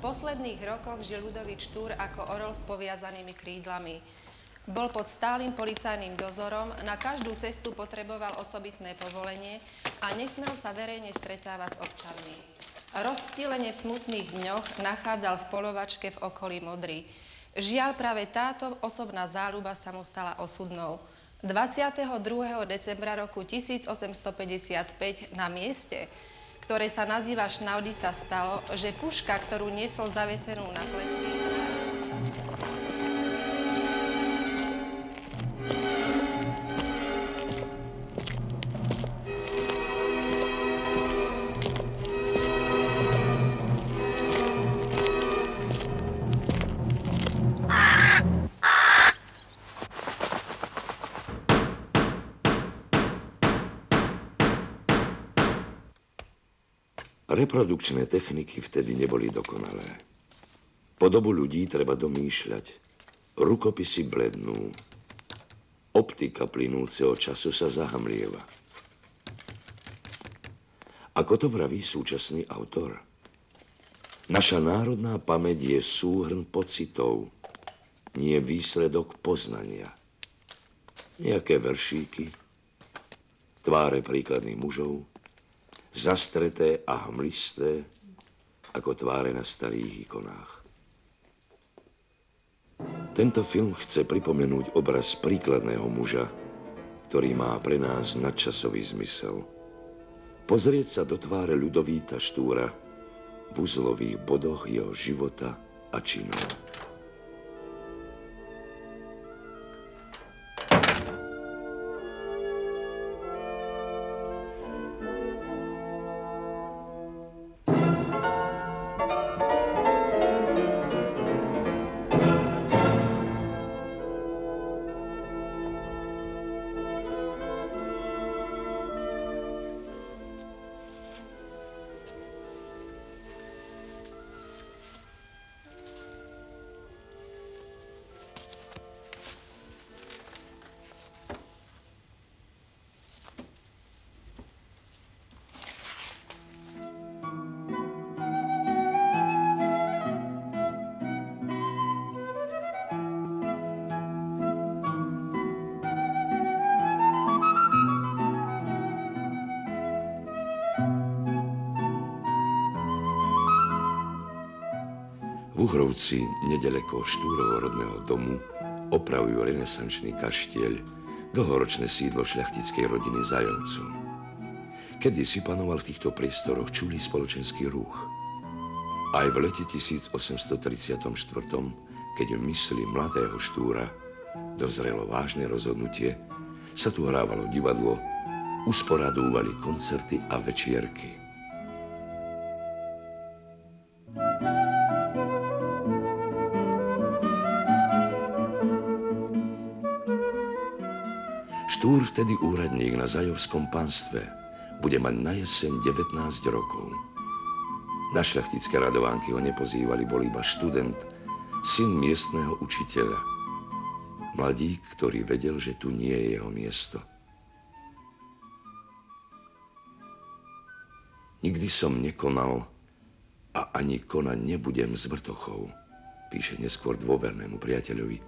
posledných rokoch žil Ľudovít Štúr ako orol s poviazanými krídlami. Bol pod stálym policajným dozorom, na každú cestu potreboval osobitné povolenie a nesmel sa verejne stretávať s občanmi. Rozptýlenie v smutných dňoch nachádzal v polovačke v okolí Modry. Žiaľ, práve táto osobná záľuba sa mu stala osudnou. 22. decembra roku 1855 na mieste, ktoré sa nazýva Šnaudy, sa stalo, že puška, ktorú niesol zavesenú na pleci, reprodukčné techniky vtedy neboli dokonalé. Podobu ľudí treba domýšľať. Rukopisy blednú. Optika plynúceho času sa zahamlieva. Ako to vraví súčasný autor? Naša národná pamäť je súhrn pocitov, nie výsledok poznania. Nejaké veršíky, tváre príkladných mužov, zastreté a hmlisté, ako tváre na starých ikonách. Tento film chce pripomenúť obraz príkladného muža, ktorý má pre nás nadčasový zmysel. Pozrieť sa do tváre Ľudovíta Štúra v uzlových bodoch jeho života a činov. V Uhrovci, nedaleko Štúrovho rodného domu, opravujú renesančný kaštieľ, dlhoročné sídlo šľachtickej rodiny Zajovcov. Kedysi panoval v týchto priestoroch čulý spoločenský ruch. Aj v lete 1834, keď v mysli mladého Štúra dozrelo vážne rozhodnutie, sa tu hrávalo divadlo, usporadúvali koncerty a večierky. Štúr, vtedy úradník na Zajovskom pánstve, bude mať na jeseň 19 rokov. Na šľachtické radovánky ho nepozývali, bol iba študent, syn miestneho učiteľa. Mladík, ktorý vedel, že tu nie je jeho miesto. Nikdy som nekonal a ani konať nebudem s vrtochou, píše neskôr dôvernému priateľovi,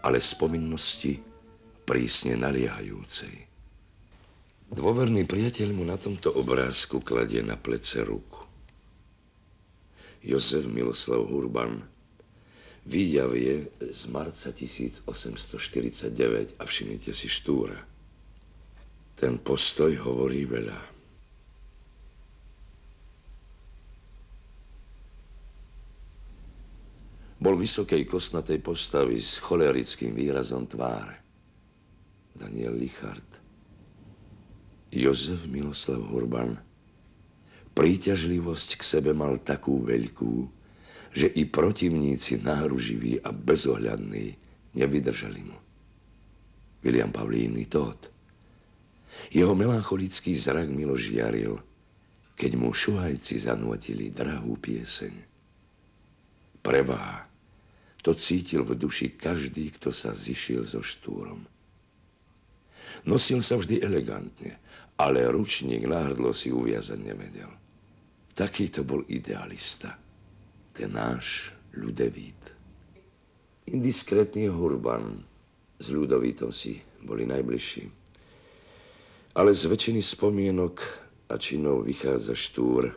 ale z povinnosti prísne naliehajúcej. Dôverný priateľ mu na tomto obrázku kladie na plece ruku. Jozef Miloslav Hurban. Výjav je z marca 1849 a všimnite si Štúra. Ten postoj hovorí veľa. Bol vysokej kostnatej postavy s cholerickým výrazom tváre. Daniel Lichard. Jozef Miloslav Hurban. Príťažlivosť k sebe mal takú veľkú, že i protivníci náruživí a bezohľadní nevydržali mu. William Pavlíny Tóth. Jeho melancholický zrak milo žiaril, keď mu šuhajci zanútili drahú pieseň. Prevaha. To cítil v duši každý, kto sa zišiel so Štúrom. Nosil sa vždy elegantne, ale ručník na hrdlo si uviazať nevedel. Taký to bol idealista. ten náš Ľudevít. Indiskrétny Hurban s Ľudovítom si boli najbližší. Ale z väčšiny spomienok a činov vychádza Štúr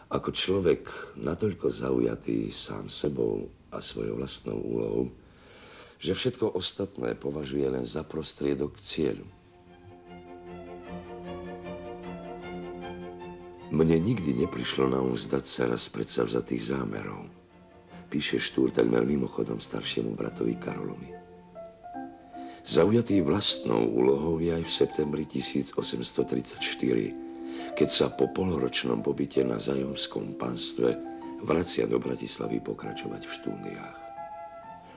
ako človek natoľko zaujatý sám sebou a svojou vlastnou úlohou, že všetko ostatné považuje len za prostriedok k cieľu. Mne nikdy neprišlo na zdať sa raz predsavzatých zámerov. Píše Štúr takmer mimochodom staršiemu bratovi Karolovi. Zaujatý vlastnou úlohou je aj v septembri 1834, keď sa po polhoročnom pobyte na Zajomskom panstve vracia do Bratislavy pokračovať v štúdiách.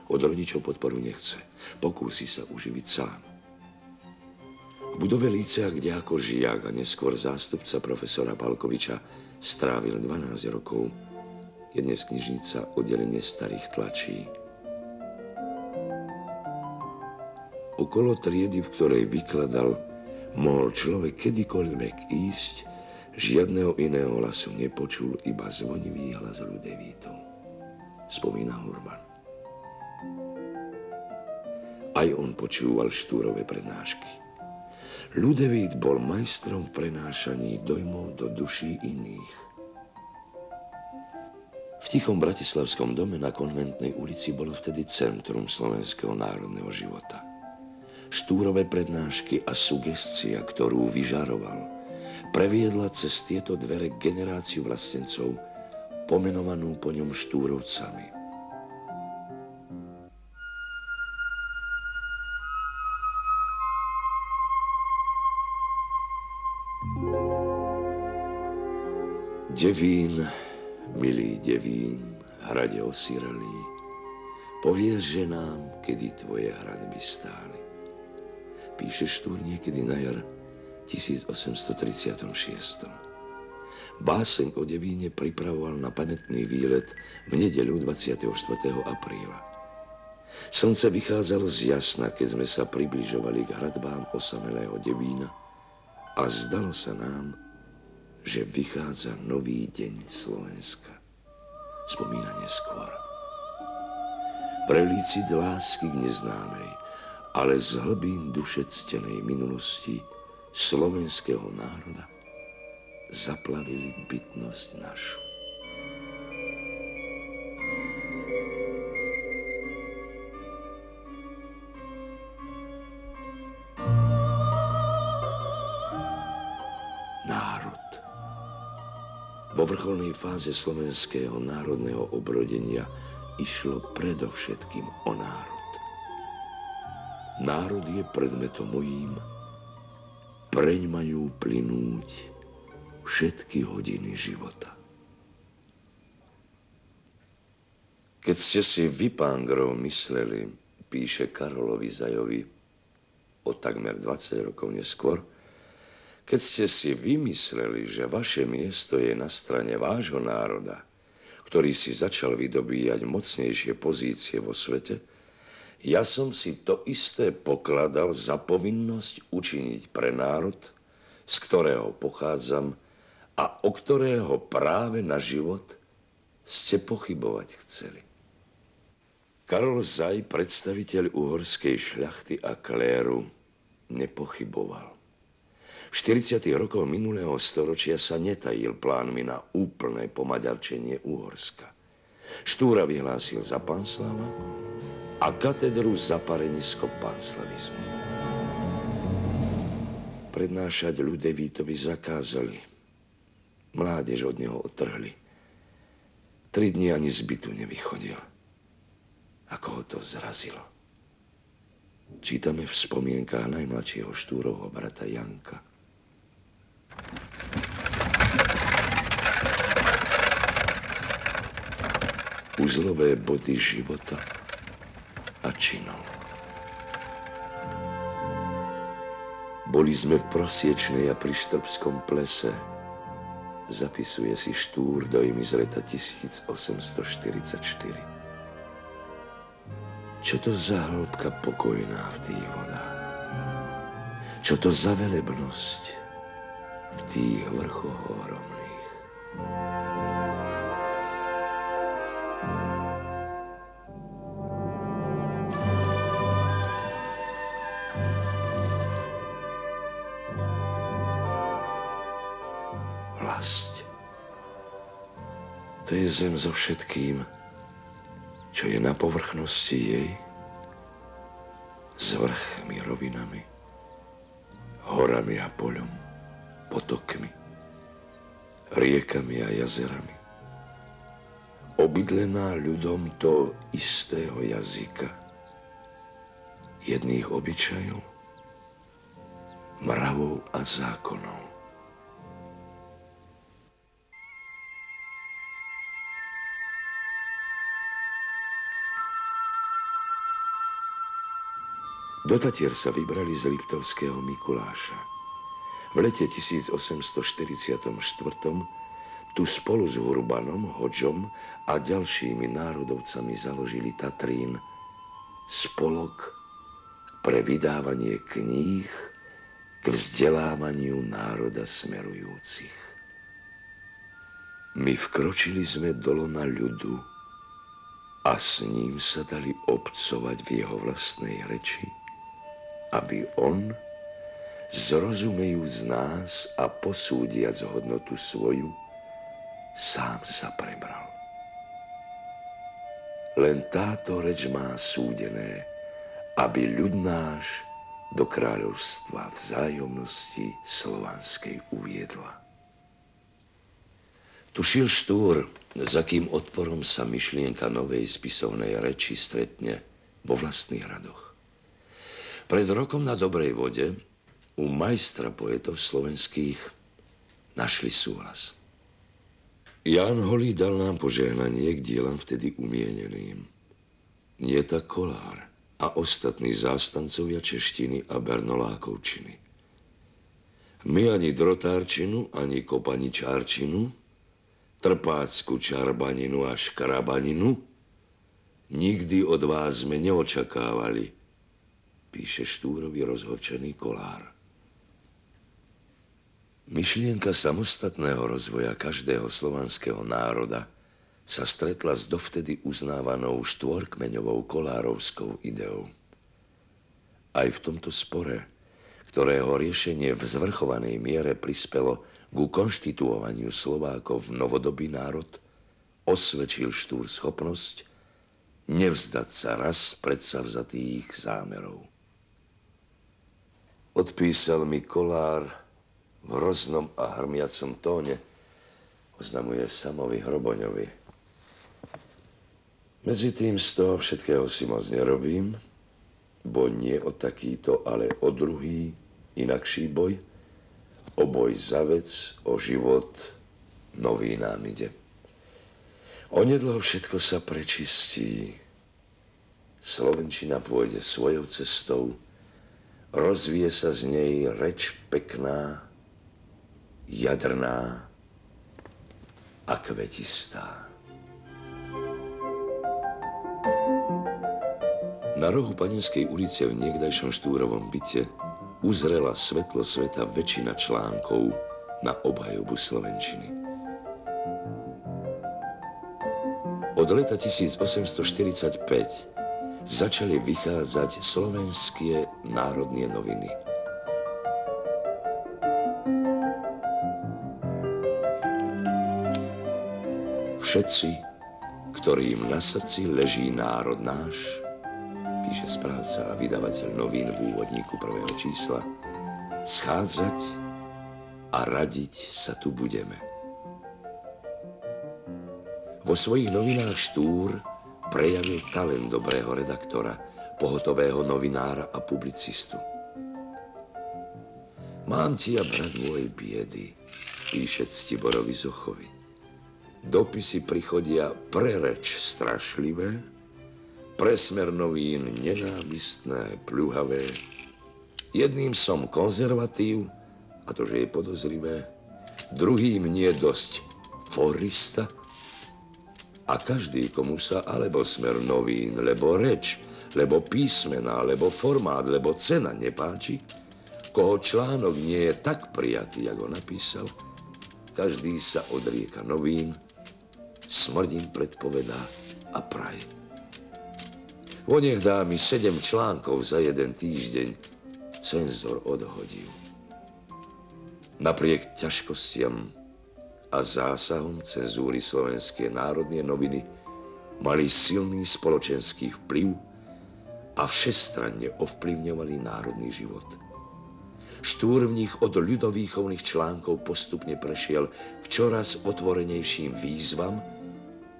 Od rodičov podporu nechce, pokúsi sa uživiť sám. V budove lícea, kde ako žiak a neskôr zástupca profesora Palkoviča strávil 12 rokov, je dnes knižnica oddelenie starých tlačí. Okolo triedy, v ktorej vykladal, mohol človek kedykoľvek ísť, žiadneho iného hlasu nepočul, iba zvonivý hlas Ľudevítov. Spomína Hurban. Aj on počúval Štúrove prednášky. Ľudevít bol majstrom v prenášaní dojmov do duší iných. V tichom bratislavskom dome na Konventnej ulici bolo vtedy centrum slovenského národného života. Štúrove prednášky a sugestia, ktorú vyžaroval, previedla cez tieto dvere generáciu vlastencov, pomenovanú po ňom Štúrovcami. Devín, milý Devín, hrade osirelý, povieš ženám, kedy tvoje hradby stáli. Píše Štúr niekedy na jar 1836. Báseň o Devíne pripravoval na pamätný výlet v nedeľu 24. apríla. Slnce vychádzalo z jasna, keď sme sa približovali k hradbám osamelého Devína a zdalo sa nám, že vychádza nový deň Slovenska. Spomína neskôr. Vrelý cit lásky k neznámej, ale z hlbín duše ctenej minulosti slovenského národa zaplavili bytnosť našu. Národ. Vo vrcholnej fáze slovenského národného obrodenia išlo predovšetkým o národ. Národ je predmetom mojím, preň majú plynúť všetky hodiny života. Keď ste si vy, pán Grov, mysleli, píše Karolovi Zajovi o takmer 20 rokov neskôr, keď ste si vymysleli, že vaše miesto je na strane vášho národa, ktorý si začal vydobíjať mocnejšie pozície vo svete, ja som si to isté pokladal za povinnosť učiniť pre národ, z ktorého pochádzam a o ktorého práve na život ste pochybovať chceli. Karol Zaj, predstaviteľ uhorskej šľachty a kléru, nepochyboval. V 40. rokoch minulého storočia sa netajil plánmi na úplné pomaďarčenie Uhorska. Štúra vyhlásil za panslava a katedru za parenisko panslavizmu. Prednášať Ľudevítovi zakázali. Mládež od neho odtrhli. 3 dni ani z bytu nevychodil. Ako ho to zrazilo. Čítame v spomienkách najmladšieho Štúrovho brata Janka. Uzlové body života a činov. Boli sme v Prosiečnej a pri Štrbskom plese. Zapisuje si Štúr dojmy z leta 1844. Čo to za hĺbka pokojná v tých vodách? Čo to za velebnosť v tých vrchoch ohromných? To je zem so všetkým, čo je na povrchnosti jej, s vrchmi, rovinami, horami a poľom, potokmi, riekami a jazerami. Obydlená ľudom toho istého jazyka, jedných obyčajov, mravov a zákonov. Do Tatier sa vybrali z Liptovského Mikuláša. V lete 1844 tu spolu s Hurbanom, Hodžom a ďalšími národovcami založili Tatrín spolok pre vydávanie kníh k vzdelávaniu národa smerujúcich. My vkročili sme do lona ľudu a s ním sa dali obcovať v jeho vlastnej reči, aby on, zrozumejúc nás a posúdiac hodnotu svoju, sám sa prebral. Len táto reč má súdené, aby ľud náš do kráľovstva vzájomnosti slovanskej uviedla. Tušil Štúr, za akým odporom sa myšlienka novej spisovnej reči stretne vo vlastných radoch. Pred rokom na Dobrej vode u majstra poetov slovenských našli súhlas. Ján Holý dal nám požehnanie k dielam vtedy umieneným. Nie tak Kolár a ostatní zástancovia češtiny a bernolákovčiny. My ani drotárčinu, ani kopaničárčinu, trpácku čarbaninu a škrabaninu nikdy od vás sme neočakávali, píše Štúrovi rozhorčený Kolár. Myšlienka samostatného rozvoja každého slovanského národa sa stretla s dovtedy uznávanou štvorkmeňovou kolárovskou ideou. Aj v tomto spore, ktorého riešenie v zvrchovanej miere prispelo ku konštituovaniu Slovákov v novodobý národ, osvedčil Štúr schopnosť nevzdať sa raz predsavzatých zámerov. Odpísal mi Kolár v hroznom a hrmiacom tóne, oznamuje Samovi Hroboňovi. Medzi tým z toho všetkého si moc nerobím, bo nie o takýto, ale o druhý, inakší boj, o boj za vec, o život, nový nám ide. Onedlho všetko sa prečistí. Slovenčina pôjde svojou cestou, rozvie sa z nej reč pekná, jadrná a kvetistá. Na rohu Panenskej ulice v niekdajšom Štúrovom byte uzrela svetlo sveta väčšina článkov na obhajobu slovenčiny. Od leta 1845 začali vychádzať slovenské národné noviny. Všetci, ktorým na srdci leží národ náš, píše správca a vydavateľ novín v úvodníku prvého čísla, schádzať a radiť sa tu budeme. Vo svojich novinách Štúr prejavil talent dobrého redaktora, pohotového novinára a publicistu. Mám ti a brat môj biedy, píše Ctiborovi Zochovi. Dopisy prichodia pre reč strašlivé, pre smer novín nenávistné, pľuhavé. Jedným som konzervatív, a to, že je podozrivé, druhým nie dosť forista, a každý, komu sa alebo smer novín, lebo reč, lebo písmená, lebo formát, lebo cena nepáči, koho článok nie je tak prijatý, ako napísal, každý sa odrieka novín, smrť im predpovedá a praje. Vonech dá mi 7 článkov za jeden týždeň, cenzor odhodil. Napriek ťažkostiam a zásahom cenzúry Slovenské národné noviny mali silný spoločenský vplyv a všestranne ovplyvňovali národný život. Štúr v nich od ľudovýchovných článkov postupne prešiel k čoraz otvorenejším výzvam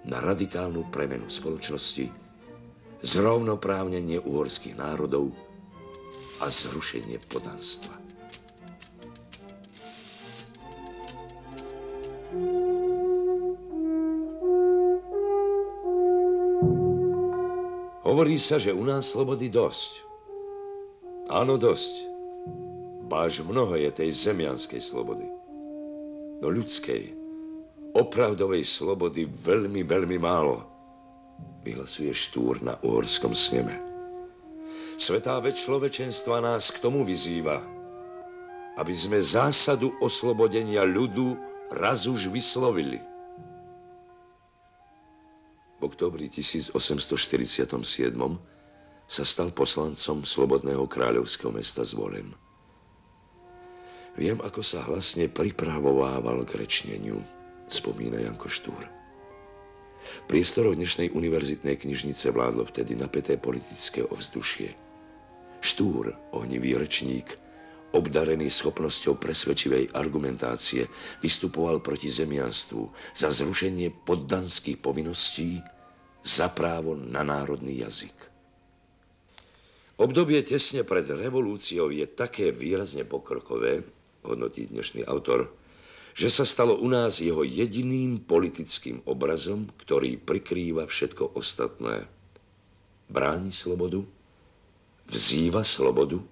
na radikálnu premenu spoločnosti, zrovnoprávnenie uhorských národov a zrušenie poddanstva. Hovorí sa, že u nás slobody dosť. Áno, dosť. Báž mnoho je tej zemianskej slobody. No ľudskej, opravdovej slobody veľmi, veľmi málo, vyhlasuje Štúr na uhorskom sneme. Svätá več človečenstva nás k tomu vyzýva, aby sme zásadu oslobodenia ľudu raz už vyslovili. V októbri 1847 sa stal poslancom slobodného kráľovského mesta Zvolen. Viem, ako sa hlasne pripravovával k rečneniu, spomína Janko Štúr. V priestoroch dnešnej univerzitnej knižnice vládlo vtedy napäté politické ovzdušie. Štúr, ohnivý rečník, obdarený schopnosťou presvedčivej argumentácie, vystupoval proti zemianstvu za zrušenie poddanských povinností, za právo na národný jazyk. Obdobie tesne pred revolúciou je také výrazne pokrokové, hodnotí dnešný autor, že sa stalo u nás jeho jediným politickým obrazom, ktorý prikrýva všetko ostatné. Bráni slobodu, vzýva slobodu,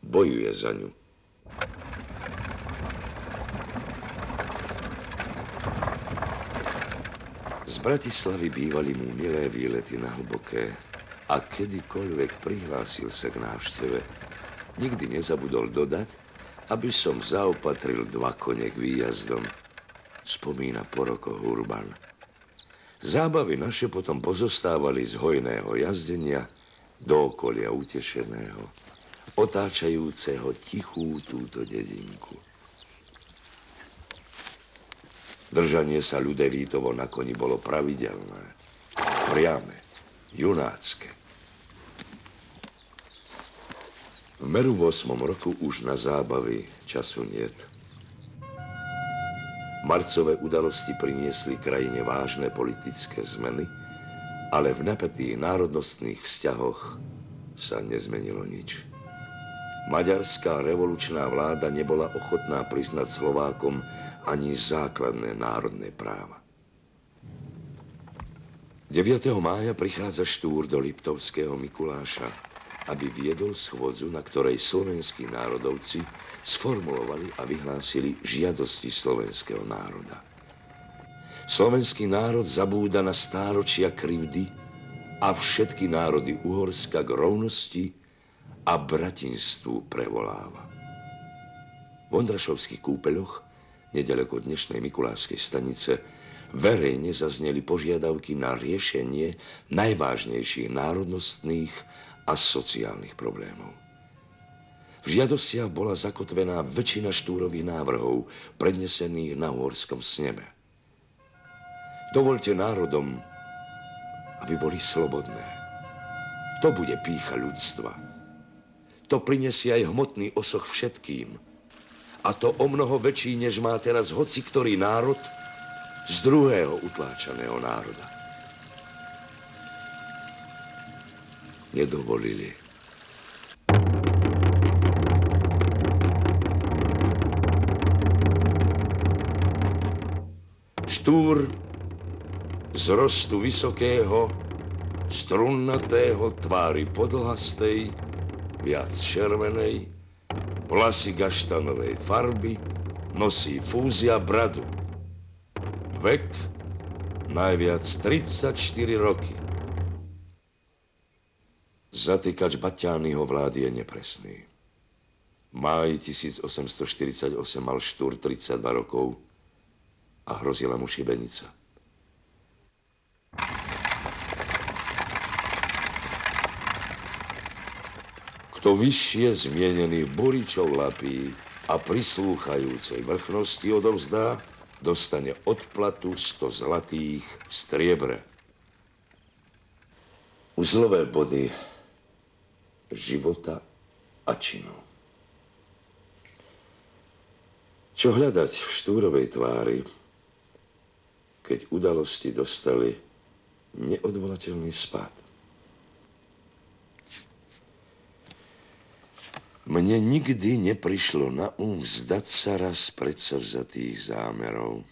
bojuje za ňu. Z Bratislavy bývali mu milé výlety na Hlboké a kedykoľvek prihlásil sa k návšteve, nikdy nezabudol dodať, aby som zaopatril 2 kone k výjazdom, spomína po rokoch Urban. Zábavy naše potom pozostávali z hojného jazdenia do okolia utešeného, otáčajúceho tichú túto dedinku. Držanie sa Ľudevítovo na koni bolo pravidelné, priame, junácke. V meru v 8. roku už na zábavy času niet. Marcové udalosti priniesli krajine vážne politické zmeny, ale v napätých národnostných vzťahoch sa nezmenilo nič. Maďarská revolučná vláda nebola ochotná priznať Slovákom ani základné národné práva. 9. mája prichádza Štúr do Liptovského Mikuláša, aby viedol schôdzu, na ktorej slovenskí národovci sformulovali a vyhlásili žiadosti slovenského národa. Slovenský národ zabúda na stáročia krivdy a všetky národy Uhorska k rovnosti a bratinstvu prevoláva. V Ondrašovských kúpeľoch, neďaleko dnešnej Mikulášskej stanice, verejne zazneli požiadavky na riešenie najvážnejších národnostných a sociálnych problémov. V žiadostiach bola zakotvená väčšina Štúrových návrhov prednesených na uhorskom sneme. Dovoľte národom, aby boli slobodné. To bude pýcha ľudstva. To prinesie aj hmotný osoch všetkým. A to o mnoho väčší, než má teraz hoci ktorý národ z druhého utláčaného národa. Nedovolili. Štúr z rostu vysokého, strunnatého, tvári podlhastej, viac červenej, vlasy gaštanovej farby, nosí fúzia bradu. Vek najviac 34 roky. Zatýkač Baťányho vlády je nepresný. V máji 1848 mal Štúr 32 rokov a hrozila mu šibenica. Kto vyššie zmienených boričov lapí a prislúchajúcej vrchnosti odovzdá, dostane odplatu 100 zlatých v striebre. Uzlové body života a činu. Čo hľadať v Štúrovej tvári, keď udalosti dostali neodvolateľný spád? Mne nikdy neprišlo na vzdať sa raz predsavzatých zámerov.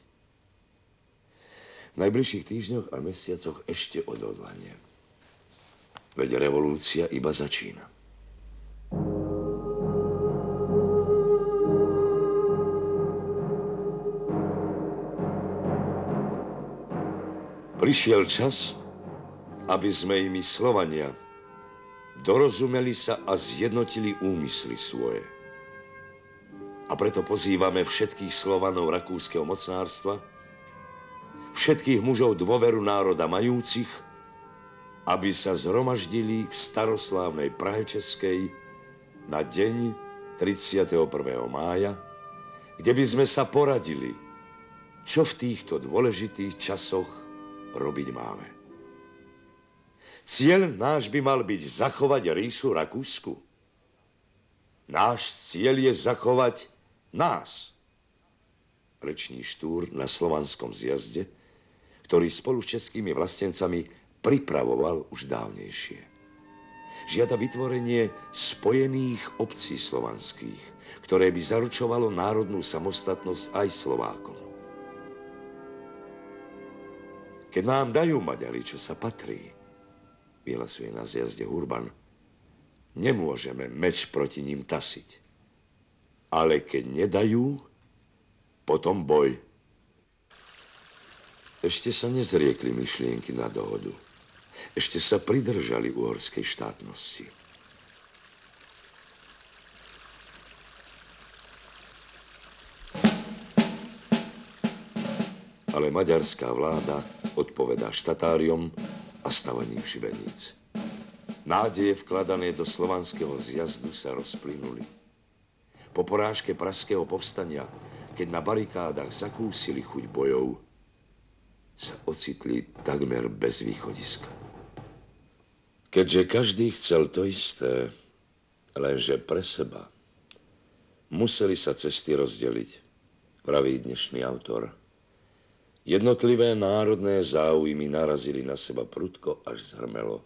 V najbližších týždňoch a mesiacoch ešte odhodlanie. Veď revolúcia iba začína. Prišiel čas, aby sme i my Slovania dorozumeli sa a zjednotili úmysly svoje. A preto pozývame všetkých Slovanov rakúskeho mocnárstva, všetkých mužov dôveru národa majúcich, aby sa zhromaždili v staroslávnej Prahe Českej na deň 31. mája, kde by sme sa poradili, čo v týchto dôležitých časoch robiť máme. Cieľ náš by mal byť zachovať ríšu Rakúsku. Náš cieľ je zachovať nás. Rečný Štúr na slovanskom zjazde, ktorý spolu s českými vlastencami pripravoval už dávnejšie. Žiada vytvorenie spojených obcí slovanských, ktoré by zaručovalo národnú samostatnosť aj Slovákom. Keď nám dajú Maďari, čo sa patrí, vyhlasuje na zjazde Urban, nemôžeme meč proti ním tasiť. Ale keď nedajú, potom boj. Ešte sa nezriekli myšlienky na dohodu. Ešte sa pridržali uhorskej štátnosti. Ale maďarská vláda odpovedá štatáriom a stavaním šibeníc. Nádeje vkladané do slovanského zjazdu sa rozplynuli. Po porážke pražského povstania, keď na barikádach zakúsili chuť bojov, sa ocitli takmer bez východiska. Keďže každý chcel to isté, lenže pre seba, museli sa cesty rozdeliť, vraví dnešný autor. Jednotlivé národné záujmy narazili na seba prudko, až zhrmelo.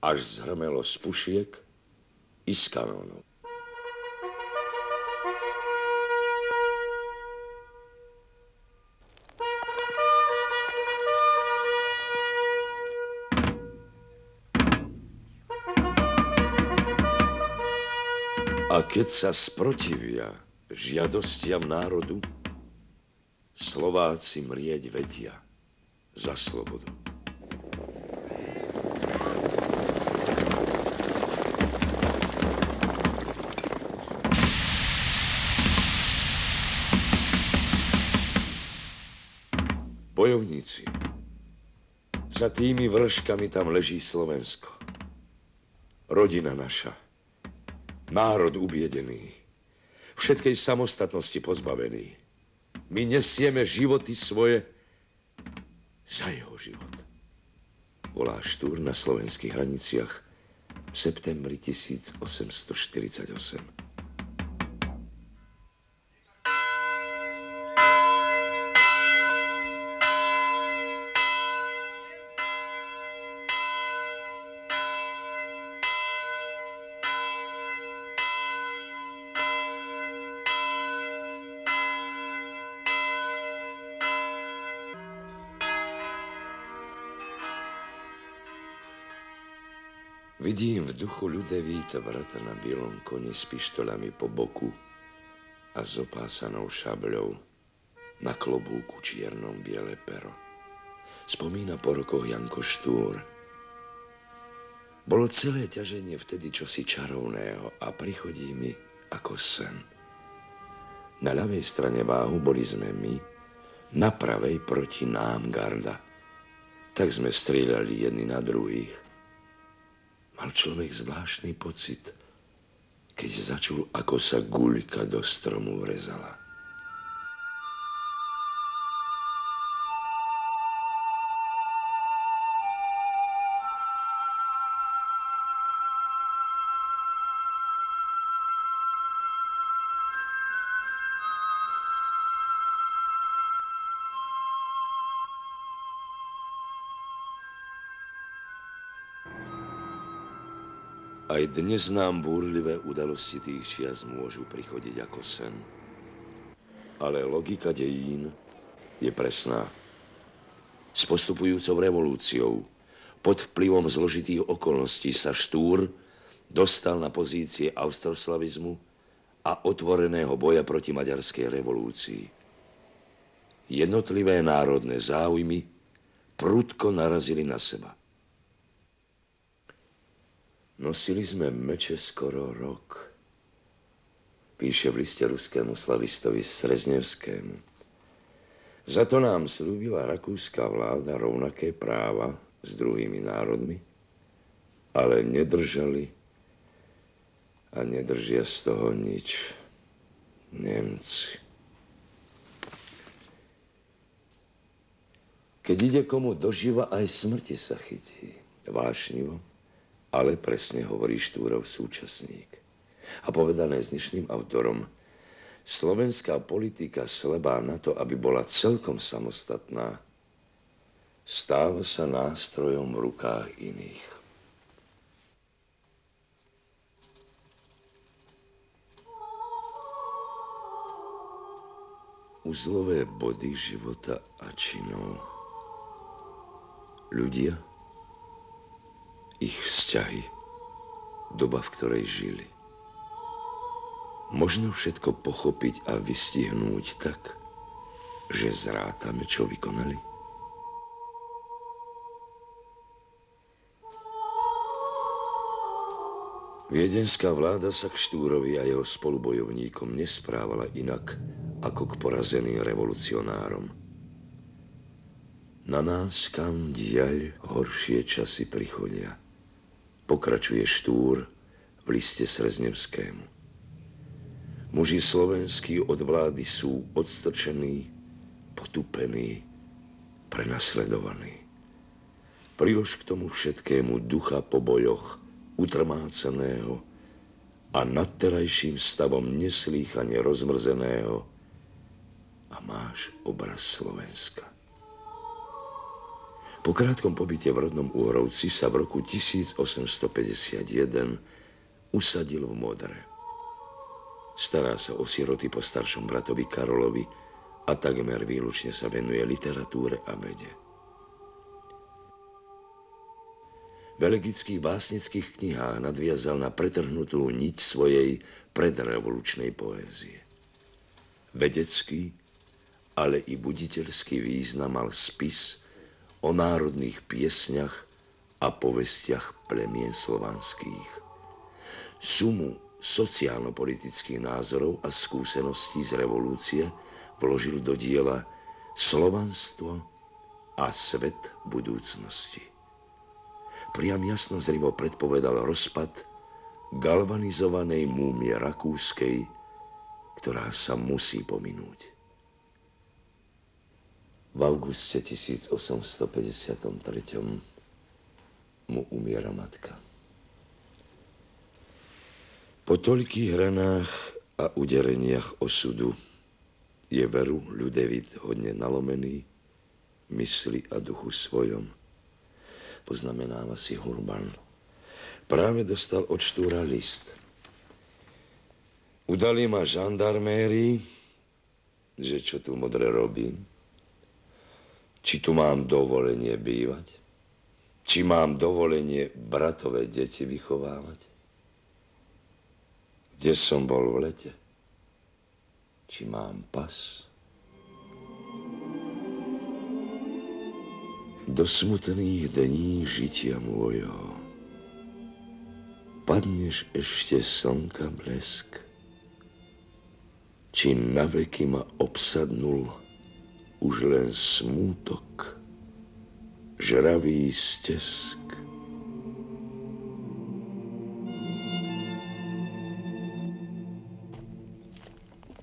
Až zhrmelo z pušiek i z kanónov. A keď sa sprotivia žiadostiam národu, Slováci mrieť vedia za slobodu. Bojovníci, za tými vrškami tam leží Slovensko. Rodina naša, národ ubiedený, všetkej samostatnosti pozbavený. My nesieme životy svoje za jeho život. Volá Štúr na slovenských hraniciach v septembri 1848. Vidím v duchu Ľudevíta, brata na bielom koni s pištoľami po boku a s opásanou šabľou, na klobúku čiernom biele pero. Spomína po rokoch Janko Štúr. Bolo celé ťaženie vtedy čosi čarovného a prichodí mi ako sen. Na ľavej strane váhu boli sme my, na pravej proti nám garda. Tak sme strieľali jedni na druhých. Mal človek zvláštny pocit, keď začul, ako sa guľka do stromu vrezala. Aj dnes nám búrlivé udalosti tých čias môžu prichodiť ako sen. Ale logika dejín je presná. S postupujúcou revolúciou, pod vplyvom zložitých okolností sa Štúr dostal na pozície austroslavizmu a otvoreného boja proti maďarskej revolúcii. Jednotlivé národné záujmy prudko narazili na seba. Nosili sme meče skoro rok, píše v liste ruskému slavistovi Sreznevskému. Za to nám slúbila rakúska vláda rovnaké práva s druhými národmi, ale nedržali a nedržia z toho nič Nemci. Keď ide komu do živa, aj smrti sa chytí. Vášnivo, ale presne hovorí Štúrov súčasník. A povedané s dnešným autorom, slovenská politika slabá na to, aby bola celkom samostatná, stáva sa nástrojom v rukách iných. Uzlové body života a činov. Ľudia, ich vzťahy, doba, v ktorej žili. Možno všetko pochopiť a vystihnúť tak, že zrátame, čo vykonali? Viedenská vláda sa k Štúrovi a jeho spolubojovníkom nesprávala inak ako k porazeným revolucionárom. Na nás kam diaľ horšie časy prichodia, pokračuje Štúr v liste Sreznevskému. Muži slovenskí od vlády sú odstrčení, potupení, prenasledovaní. Prilož k tomu všetkému ducha po bojoch, utrmácaného a nad terajším stavom neslýchane rozmrzeného a máš obraz Slovenska. Po krátkom pobyte v rodnom Uhrovci sa v roku 1851 usadil v Modre. Stará sa o siroty po staršom bratovi Karolovi a takmer výlučne sa venuje literatúre a vede. V elegických básnických knihách nadviazal na pretrhnutú niť svojej predrevolučnej poézie. Vedecký, ale i buditeľský význam mal spis o národných piesňach a povestiach plemien slovanských. Sumu sociálno-politických názorov a skúseností z revolúcie vložil do diela Slovanstvo a svet budúcnosti. Priam jasnozrivo predpovedal rozpad galvanizovanej múmie rakúskej, ktorá sa musí pominúť. V auguste 1853 mu umiera matka. Po toľkých ranách a udereniach osudu je veru Ľudevít hodne nalomený, mysli a duchu svojom. Poznamenáva si Hurban. Práve dostal od Štúra list. Udali ma žandarmérii, že čo tu Modre robím, či tu mám dovolenie bývať, či mám dovolenie bratové deti vychovávať, kde som bol v lete, či mám pas. Do smutných dní žitia môjho padneš ešte slnka blesk, či naveky ma obsadnul už len smútok, žravý stesk.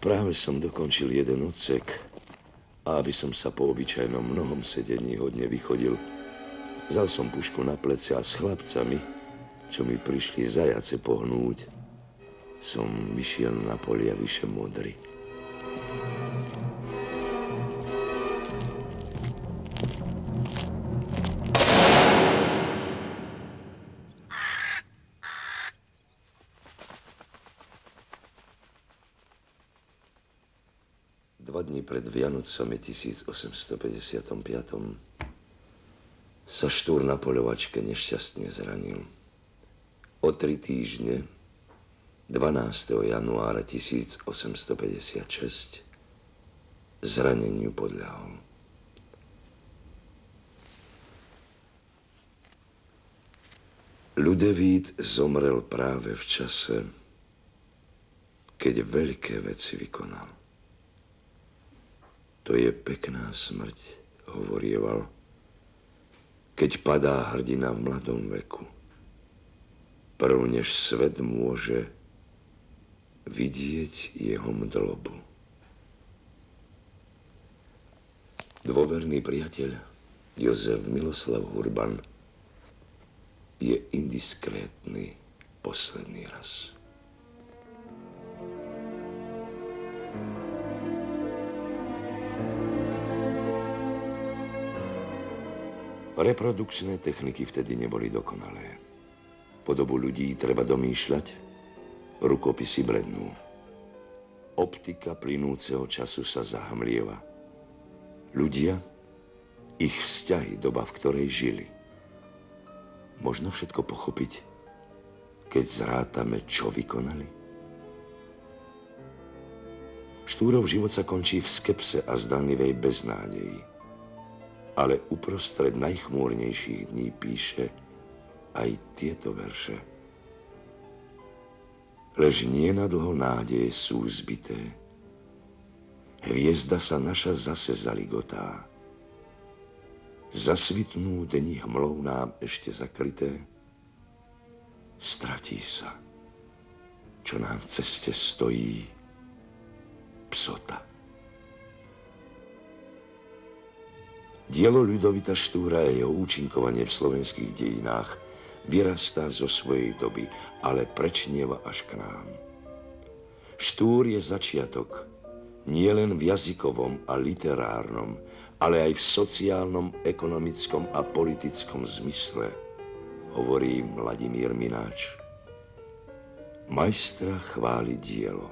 Práve som dokončil jeden odsek a aby som sa po obyčajnom mnohom sedení hodne vychodil, vzal som pušku na plece a s chlapcami, čo mi prišli zajace pohnúť, som vyšiel na polia vyše Modry. dní pred Vianocami 1855 sa Štúr na poľovačke nešťastne zranil. O 3 týždne, 12. januára 1856, zraneniu podľahol. Ľudevít zomrel práve v čase, keď veľké veci vykonal. To je pekná smrť, hovorieval, keď padá hrdina v mladom veku. Prv než svet môže vidieť jeho mdlobu. Dôverný priateľ Jozef Miloslav Hurban je indiskrétny posledný raz. Reprodukčné techniky vtedy neboli dokonalé. Podobu ľudí treba domýšľať, rukopisy blednú. Optika plynúceho času sa zahmlieva. Ľudia, ich vzťahy, doba, v ktorej žili. Možno všetko pochopiť, keď zrátame, čo vykonali? Štúrov život sa končí v skepse a zdanlivej beznádeji. Ale uprostred najchmúrnejších dní píše aj tieto verše. Lež nie nadlho nádeje sú zbité. Hviezda sa naša zase zaligotá. Zasvitnú dni hmlou nám ešte zakryté. Stratí sa, čo nám v ceste stojí, psota. Dielo Ľudovita Štúra a jeho účinkovanie v slovenských dejinách vyrastá zo svojej doby, ale prečnieva až k nám. Štúr je začiatok nielen v jazykovom a literárnom, ale aj v sociálnom, ekonomickom a politickom zmysle, hovorí Vladimír Mináč. Majstra chváli dielo.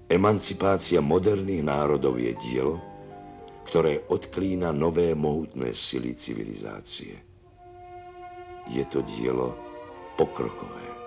Emancipácia moderných národov je dielo, ktoré odklína nové mohutné sily civilizácie. Je to dielo pokrokové.